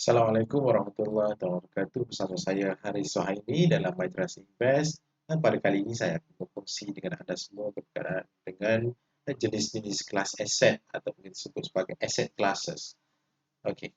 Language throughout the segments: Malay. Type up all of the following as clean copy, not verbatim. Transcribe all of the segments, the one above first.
Assalamualaikum warahmatullahi wabarakatuh. Bersama saya Haris Sohaimi dalam Madrasah Invest. Dan pada kali ini saya akan berkongsi dengan anda semua berkaitan dengan jenis-jenis kelas aset atau mungkin disebut sebagai asset classes. Okey.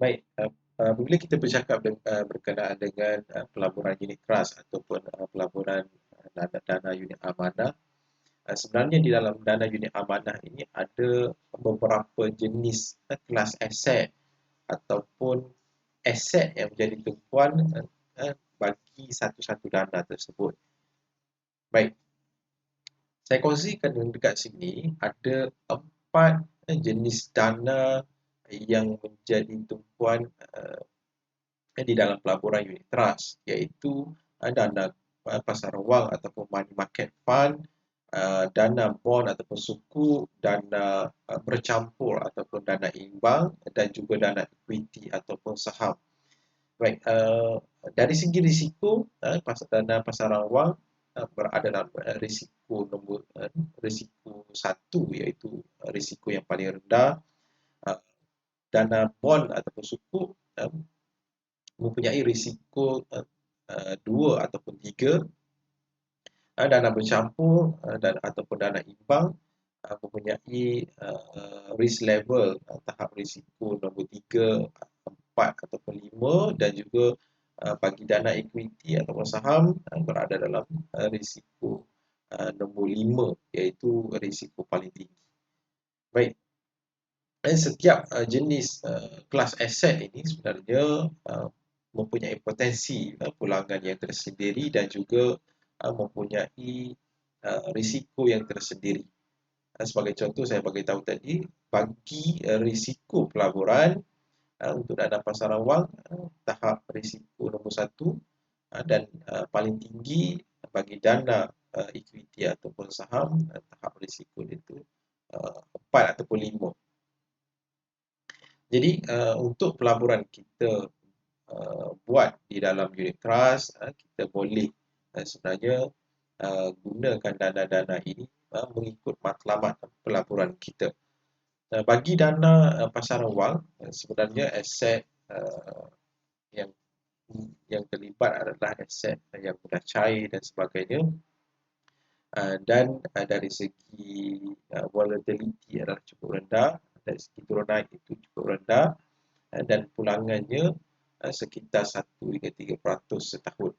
Baik, apabila kita bercakap berkenaan dengan pelaburan unit trust ataupun pelaburan dana unit amanah, sebenarnya di dalam dana unit amanah ini ada beberapa jenis kelas aset ataupun aset yang menjadi tumpuan bagi satu-satu dana tersebut. Baik, saya kongsikan dekat sini ada 4 jenis dana yang menjadi tumpuan di dalam pelaburan unit trust, iaitu dana pasar wang ataupun money market fund, dana bond ataupun suku, dana bercampur ataupun dana imbang dan juga dana equity ataupun saham. Baik, dari segi risiko, dana pasaran wang berada dalam risiko satu, iaitu risiko yang paling rendah. Uh, Dana bond ataupun suku mempunyai risiko 2 ataupun 3. Dana bercampur dan ataupun dana imbang mempunyai risk level tahap risiko nombor 3, 4 ataupun 5, dan juga bagi dana equity ataupun saham berada dalam risiko nombor 5, iaitu risiko paling tinggi. Baik, dan setiap jenis kelas aset ini sebenarnya mempunyai potensi pulangan yang tersendiri dan juga mempunyai risiko yang tersendiri. Sebagai contoh saya bagi tahu tadi, bagi risiko pelaburan untuk dana pasaran wang tahap risiko nombor 1 dan paling tinggi bagi dana equity ataupun saham tahap risiko itu 4 ataupun 5. Jadi untuk pelaburan kita buat di dalam unit trust, kita boleh sebenarnya gunakan dana-dana ini mengikut matlamat pelaburan kita. Bagi dana pasaran wang, sebenarnya aset yang terlibat adalah aset yang mudah cair dan sebagainya. Dan dari segi volatility adalah cukup rendah, dari segi turun naik itu cukup rendah, dan pulangannya sekitar 1 hingga 3% setahun.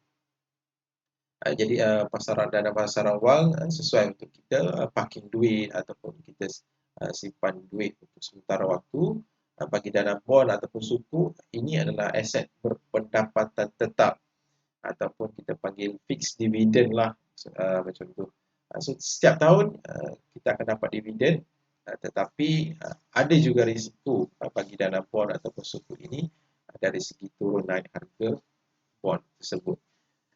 Jadi dana pasaran wang sesuai untuk kita parking duit ataupun kita simpan duit untuk sementara waktu. Bagi dana bond ataupun suku, ini adalah aset berpendapatan tetap ataupun kita panggil fixed dividend lah, macam tu. So setiap tahun kita akan dapat dividen, tetapi ada juga risiko bagi dana bond ataupun suku ini dari segi turun naik harga bond tersebut.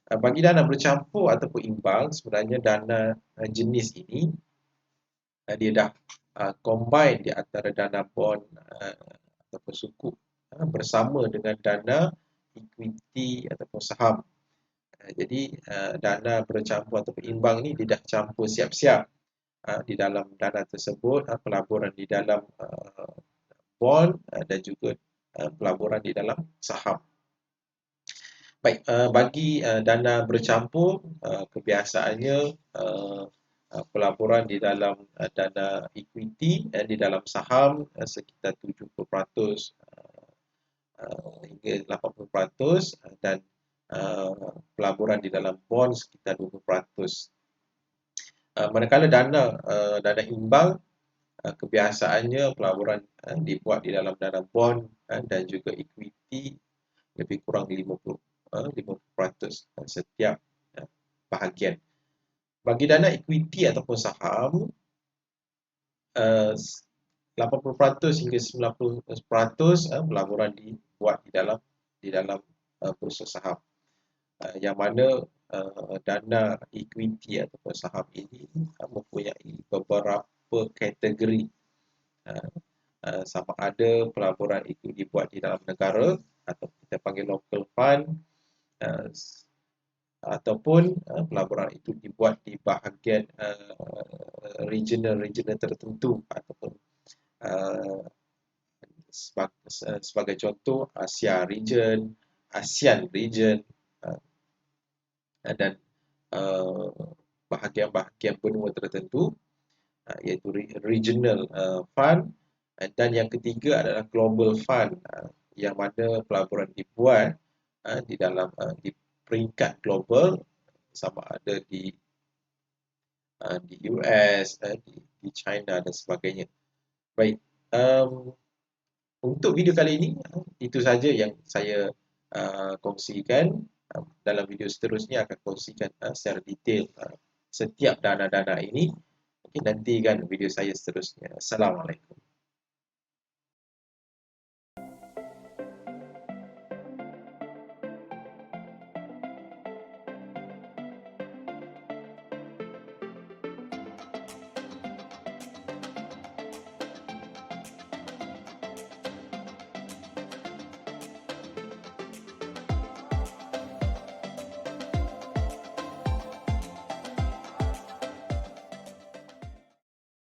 Bagi dana bercampur ataupun imbang, sebenarnya dana jenis ini dia dah combine di antara dana bond ataupun suku bersama dengan dana equity ataupun saham. Jadi dana bercampur ataupun imbang ni dia dah campur siap-siap di dalam dana tersebut, pelaburan di dalam bond dan juga pelaburan di dalam saham. Baik, bagi dana bercampur, kebiasaannya pelaburan di dalam dana equity dan di dalam saham sekitar 70% hingga 80%, dan pelaburan di dalam bond sekitar 20%. Manakala dana imbang, kebiasaannya pelaburan dibuat di dalam dana bond dan juga equity lebih kurang 50% setiap bahagian. Bagi dana equity ataupun saham, 80% hingga 90% pelaburan dibuat di dalam bursa saham. Yang mana dana equity ataupun saham ini mempunyai beberapa kategori. Sama ada pelaburan itu dibuat di dalam negara atau kita panggil local fund, ataupun pelaburan itu dibuat di bahagian regional tertentu ataupun sebagai contoh ASEAN region, dan bahagian-bahagian benua tertentu, iaitu regional fund. Dan yang ketiga adalah global fund, yang mana pelaburan dibuat di peringkat global, sama ada di US, di China dan sebagainya. Baik, untuk video kali ini itu saja yang saya kongsikan. Dalam video seterusnya akan kongsikan secara detail setiap dana-dana ini. Mungkin nantikan video saya seterusnya. Assalamualaikum.